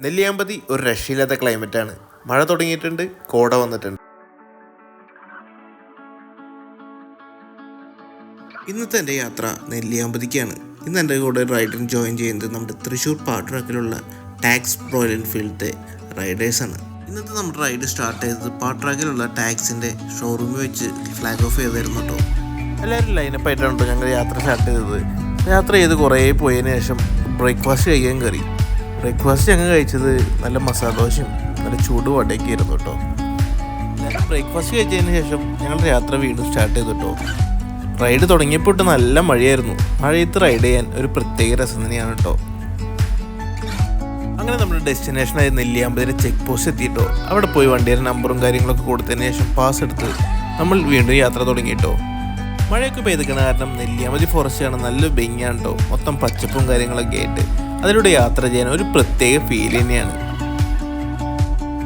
നെല്ലിയാമ്പതി ഒരു രക്ഷയില്ലാത്ത ക്ലൈമറ്റാണ്. മഴ തുടങ്ങിയിട്ടുണ്ട്, കോട വന്നിട്ടുണ്ട്. ഇന്നത്തെ എൻ്റെ യാത്ര നെല്ലിയാമ്പതിക്കാണ്. ഇന്ന് എൻ്റെ കൂടെ റൈഡിന് ജോയിൻ ചെയ്യുന്നത് നമ്മുടെ തൃശ്ശൂർ പാട്രാക്കിലുള്ള ടാക്സ് റോയൽ എൻഫീൽഡിൻ്റെ റൈഡേഴ്സാണ്. ഇന്നത്തെ നമ്മുടെ റൈഡ് സ്റ്റാർട്ട് ചെയ്തത് പാട്രാക്കിലുള്ള ടാക്സിൻ്റെ ഷോറൂമിൽ വെച്ച് ഫ്ലാഗ് ഓഫ് ചെയ്തായിരുന്നു കേട്ടോ. എല്ലാവരും ലൈനപ്പായിട്ടാണ് കേട്ടോ ഞങ്ങൾ യാത്ര സ്റ്റാർട്ട് ചെയ്തത്. യാത്ര ചെയ്ത് കുറേ പോയതിന് ശേഷം ബ്രേക്ക്ഫാസ്റ്റ് കഴിക്കാൻ കയറി. ബ്രേക്ക്ഫാസ്റ്റ് ഞങ്ങൾ കഴിച്ചത് നല്ല മസാല ദോശയും നല്ല ചൂട് വടയൊക്കെ ആയിരുന്നു കേട്ടോ. ബ്രേക്ക്ഫാസ്റ്റ് കഴിച്ചതിന് ശേഷം ഞങ്ങളുടെ യാത്ര വീണ്ടും സ്റ്റാർട്ട് ചെയ്തു കേട്ടോ. റൈഡ് തുടങ്ങിയപ്പോൾ നല്ല മഴയായിരുന്നു. മഴയത്ത് റൈഡ് ചെയ്യാൻ ഒരു പ്രത്യേക രസം തന്നെയാണ് കേട്ടോ. അങ്ങനെ നമ്മുടെ ഡെസ്റ്റിനേഷനായ നെല്ലിയാമ്പതിയിലെ ചെക്ക് പോസ്റ്റ് എത്തിയിട്ടോ. അവിടെ പോയി വണ്ടിയുടെ നമ്പറും കാര്യങ്ങളൊക്കെ കൊടുത്തതിന് ശേഷം പാസ് എടുത്ത് നമ്മൾ വീണ്ടും യാത്ര തുടങ്ങി കേട്ടോ. മഴയൊക്കെ പെയ്തിക്കണ കാരണം നെല്ലിയാമ്പതി ഫോറസ്റ്റ് ആണ് നല്ല ഭംഗിയാണ് കേട്ടോ. മൊത്തം പച്ചപ്പും കാര്യങ്ങളൊക്കെ ആയിട്ട് അതിലൂടെ യാത്ര ചെയ്യാൻ ഒരു പ്രത്യേക ഫീൽ തന്നെയാണ്.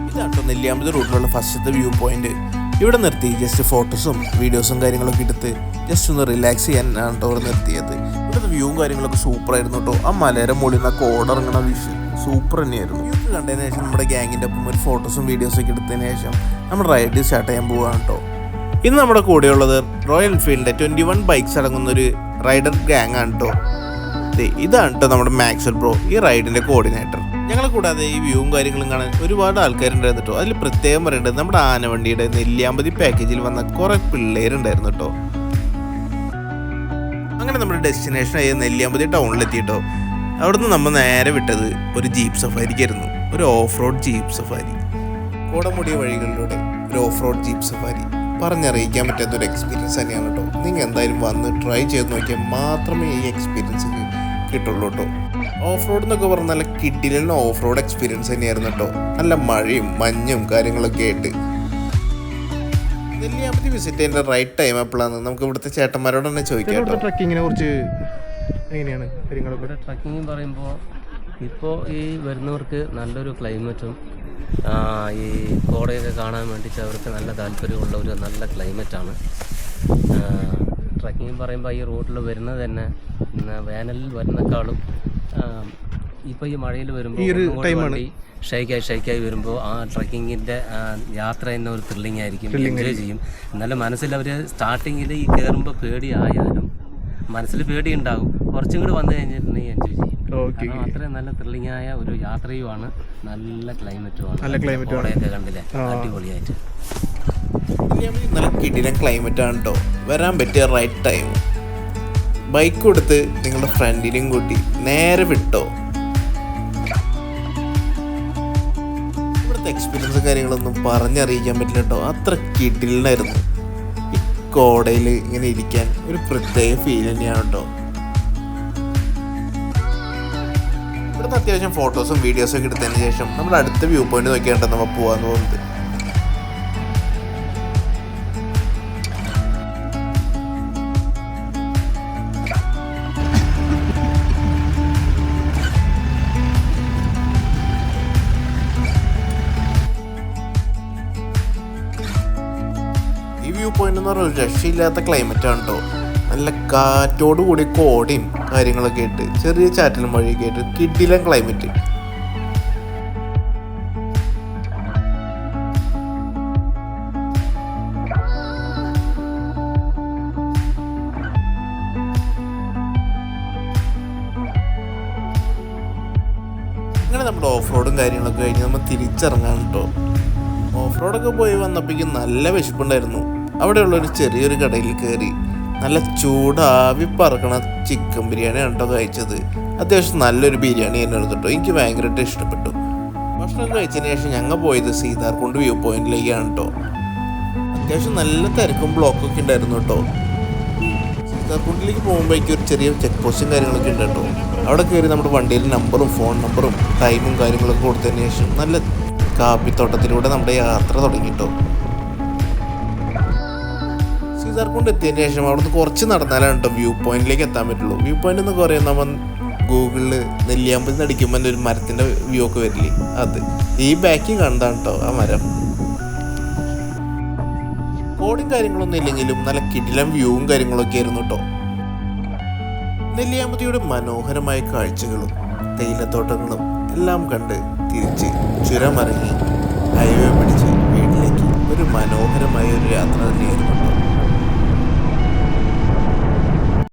ഇതാണ് കേട്ടോ നെല്ലിയാമ്പതി റൂട്ടിലുള്ള ഫസ്റ്റത്തെ വ്യൂ പോയിന്റ്. ഇവിടെ നിർത്തി ജസ്റ്റ് ഫോട്ടോസും വീഡിയോസും കാര്യങ്ങളൊക്കെ എടുത്ത് ജസ്റ്റ് ഒന്ന് റിലാക്സ് ചെയ്യാനാണ് കേട്ടോ ഇവിടെ നിർത്തിയത്. ഇവിടുത്തെ വ്യൂവും കാര്യങ്ങളൊക്കെ സൂപ്പറായിരുന്നു കേട്ടോ. ആ മലയുടെ മുകളിൽ നിന്ന് കോടിറങ്ങണ വിഷ് സൂപ്പർ തന്നെയായിരുന്നു. വ്യൂ കണ്ടതിന് ശേഷം നമ്മുടെ ഗ്യാങ്ങിൻ്റെ ഒപ്പം ഒരു ഫോട്ടോസും വീഡിയോസൊക്കെ എടുത്തതിന് ശേഷം നമ്മൾ റൈഡ് സ്റ്റാർട്ട് ചെയ്യാൻ പോവുകയാണ് കേട്ടോ. ഇന്ന് നമ്മുടെ കൂടെയുള്ളത് റോയൽ എൻഫീൽഡിൻ്റെ 21 ബൈക്സ് അടങ്ങുന്നൊരു റൈഡർ ഗ്യാങ് ആണ് കേട്ടോ. ഇതാണ് കേട്ടോ നമ്മുടെ മാക്സൽ ബ്രോ, ഈ റൈഡിൻ്റെ കോർഡിനേറ്റർ. ഞങ്ങളെ കൂടാതെ ഈ വ്യൂവും കാര്യങ്ങളും കാണാൻ ഒരുപാട് ആൾക്കാരുണ്ടായിരുന്നു കേട്ടോ. അതിൽ പ്രത്യേകം പറയേണ്ടത് നമ്മുടെ ആനവണ്ടിയുടെ നെല്ലിയാമ്പതി പാക്കേജിൽ വന്ന കുറേ പിള്ളേരുണ്ടായിരുന്നു കേട്ടോ. അങ്ങനെ നമ്മുടെ ഡെസ്റ്റിനേഷനായ നെല്ലിയാമ്പതി ടൗണിലെത്തിയിട്ടോ. അവിടുന്ന് നമ്മൾ നേരെ വിട്ടത് ഒരു ജീപ്പ് സഫാരിക്കായിരുന്നു. ഒരു ഓഫ് റോഡ് ജീപ്പ് സഫാരി. കോടമുടിയ വഴികളിലൂടെ ഒരു ഓഫ് റോഡ് ജീപ്പ് സഫാരി പറഞ്ഞറിയിക്കാൻ പറ്റാത്തൊരു എക്സ്പീരിയൻസ് തന്നെയാണ് കേട്ടോ. നിങ്ങൾ എന്തായാലും വന്ന് ട്രൈ ചെയ്ത് നോക്കിയാൽ മാത്രമേ ഈ എക്സ്പീരിയൻസ് കിട്ടുള്ളൂ കേട്ടോ. ഓഫ് റോഡ് എന്നൊക്കെ പറഞ്ഞാൽ നല്ല കിഡിലുള്ള ഓഫ് റോഡ് എക്സ്പീരിയൻസ് തന്നെയായിരുന്നു കേട്ടോ. നല്ല മഴയും മഞ്ഞും കാര്യങ്ങളൊക്കെ ആയിട്ട്. നെല്ലിയാമ്പതി വിസിറ്റ് ചെയ്യേണ്ട റൈറ്റ് ടൈം എപ്പോഴാണ് നമുക്ക് ഇവിടുത്തെ ചേട്ടന്മാരോട് തന്നെ ചോദിക്കാം കേട്ടോ. ട്രക്കിങ്ങിനെ കുറിച്ച് എങ്ങനെയാണ് കാര്യങ്ങളൊക്കെ? ഇവിടെ ട്രക്കിങ് പറയുമ്പോൾ ഇപ്പോൾ ഈ വരുന്നവർക്ക് നല്ലൊരു ക്ലൈമറ്റും ഈ കോടയൊക്കെ കാണാൻ വേണ്ടിയിട്ട് അവർക്ക് നല്ല താല്പര്യമുള്ള ഒരു നല്ല ക്ലൈമറ്റാണ്. ട്രക്കിങ് പറയുമ്പോൾ ഈ റൂട്ടിൽ വരുന്നത് തന്നെ വേനലിൽ വരുന്നേക്കാളും ഇപ്പോൾ ഈ മഴയിൽ വരുമ്പോൾ ഷൈക്കായി വരുമ്പോൾ ആ ട്രക്കിങ്ങിൻ്റെ യാത്ര തന്നെ ഒരു ത്രില്ലിംഗ് ആയിരിക്കും. എൻജോയ് ചെയ്യും. എന്നാലും മനസ്സിൽ അവർ സ്റ്റാർട്ടിങ്ങിൽ ഈ കയറുമ്പോൾ പേടിയായാലും മനസ്സിൽ പേടി ഉണ്ടാകും. കുറച്ചും കൂടി വന്നു കഴിഞ്ഞിട്ടുണ്ടെങ്കിൽ എൻജോയ് ചെയ്യും. അത്രയും നല്ല ത്രില്ലിംഗ് ആയ ഒരു യാത്രയുമാണ്. നല്ല ക്ലൈമറ്റുമാണ്. കോടയൊക്കെ കണ്ടില്ലേ, അടിപൊളിയായിട്ട്. നല്ല കിടിലൻ ക്ലൈമറ്റാണ് കേട്ടോ. വരാൻ പറ്റിയ റൈറ്റ് ടൈം. ബൈക്ക് കൊടുത്ത് നിങ്ങളുടെ ഫ്രണ്ടിനെയും കൂട്ടി നേരെ വിട്ടോ. ഇവിടുത്തെ എക്സ്പീരിയൻസ് കാര്യങ്ങളൊന്നും പറഞ്ഞറിയിക്കാൻ പറ്റില്ല കേട്ടോ. അത്ര കിടിലനായിരുന്നു. ഈ കോടയിൽ ഇങ്ങനെ ഇരിക്കാൻ ഒരു പ്രത്യേക ഫീൽ തന്നെയാണ് കേട്ടോ. ഇവിടുത്തെ അത്യാവശ്യം ഫോട്ടോസും വീഡിയോസും ഒക്കെ എടുത്തതിന് ശേഷം നമ്മൾ അടുത്ത വ്യൂ പോയിന്റ് നോക്കിയാണ്ട് നമ്മൾ പോകാന്ന് പോകുന്നത്. ഈ വ്യൂ പോയിന്റ് എന്ന് പറഞ്ഞാൽ ഒരു രക്ഷയില്ലാത്ത ക്ലൈമറ്റാണ് കേട്ടോ. നല്ല കാറ്റോട് കൂടി കോടയും കാര്യങ്ങളൊക്കെ ആയിട്ട് ചെറിയ ചാറ്റലും മഴയൊക്കെ ആയിട്ട് കിടിലൻ ക്ലൈമറ്റ്. അങ്ങനെ നമ്മുടെ ഓഫ് റോഡും കാര്യങ്ങളൊക്കെ കഴിഞ്ഞ് നമ്മൾ തിരിച്ചിറങ്ങാൻ കേട്ടോ. ഓഫ് റോഡൊക്കെ പോയി വന്നപ്പോഴേക്കും നല്ല വിശപ്പുണ്ടായിരുന്നു. അവിടെയുള്ളൊരു ചെറിയൊരു കടയിൽ കയറി നല്ല ചൂടാവി പറക്കണ ചിക്കൻ ബിരിയാണിയാണ് കേട്ടോ കഴിച്ചത്. അത്യാവശ്യം നല്ലൊരു ബിരിയാണി തന്നെ എടുത്തിട്ടോ. എനിക്ക് ഭയങ്കരമായിട്ട് ഇഷ്ടപ്പെട്ടു. ഭക്ഷണം കഴിച്ചതിന് ശേഷം ഞങ്ങൾ പോയത് സീതാർകുണ്ട് വ്യൂ പോയിന്റിലേക്കാണ് കേട്ടോ. അത്യാവശ്യം നല്ല തിരക്കും ബ്ലോക്കൊക്കെ ഉണ്ടായിരുന്നു കേട്ടോ. സീതാർകുണ്ടിലേക്ക് പോകുമ്പോഴേക്കും ഒരു ചെറിയ ചെക്ക് പോസ്റ്റും കാര്യങ്ങളൊക്കെ ഉണ്ട് കേട്ടോ. അവിടെ കയറി നമ്മുടെ വണ്ടിയിൽ നമ്പറും ഫോൺ നമ്പറും ടൈമും കാര്യങ്ങളൊക്കെ കൊടുത്തതിന് ശേഷം നല്ല കാപ്പിത്തോട്ടത്തിലൂടെ നമ്മുടെ യാത്ര തുടങ്ങിട്ടോ. സീതാർകുണ്ട് എത്തിയതിന് ശേഷം അവിടുന്ന് കുറച്ച് നടന്നാലാണ് കേട്ടോ വ്യൂ പോയിന്റിലേക്ക് എത്താൻ പറ്റുള്ളൂ. വ്യൂ പോയിന്റ് എന്ന് പറയുന്നത് നമ്മൾ ഗൂഗിളിൽ നെല്ലിയാമ്പതി നടിക്കുമ്പോൾ ഒരു മരത്തിൻ്റെ വ്യൂ ഒക്കെ വരില്ലേ, അത് ഈ ബാക്കിൽ കണ്ടാണ് കേട്ടോ ആ മരം. കോടിയും കാര്യങ്ങളൊന്നും ഇല്ലെങ്കിലും നല്ല കിടിലം വ്യൂവും കാര്യങ്ങളൊക്കെ ആയിരുന്നു കേട്ടോ. നെല്ലിയാമ്പതിയുടെ മനോഹരമായ കാഴ്ചകളും തേയിലത്തോട്ടങ്ങളും എല്ലാം കണ്ട് തിരിച്ച് ചുരമിറങ്ങി ഹൈവേ പിടിച്ച് വീട്ടിലേക്ക് ഒരു മനോഹരമായ ഒരു യാത്ര തന്നെയായിരുന്നു.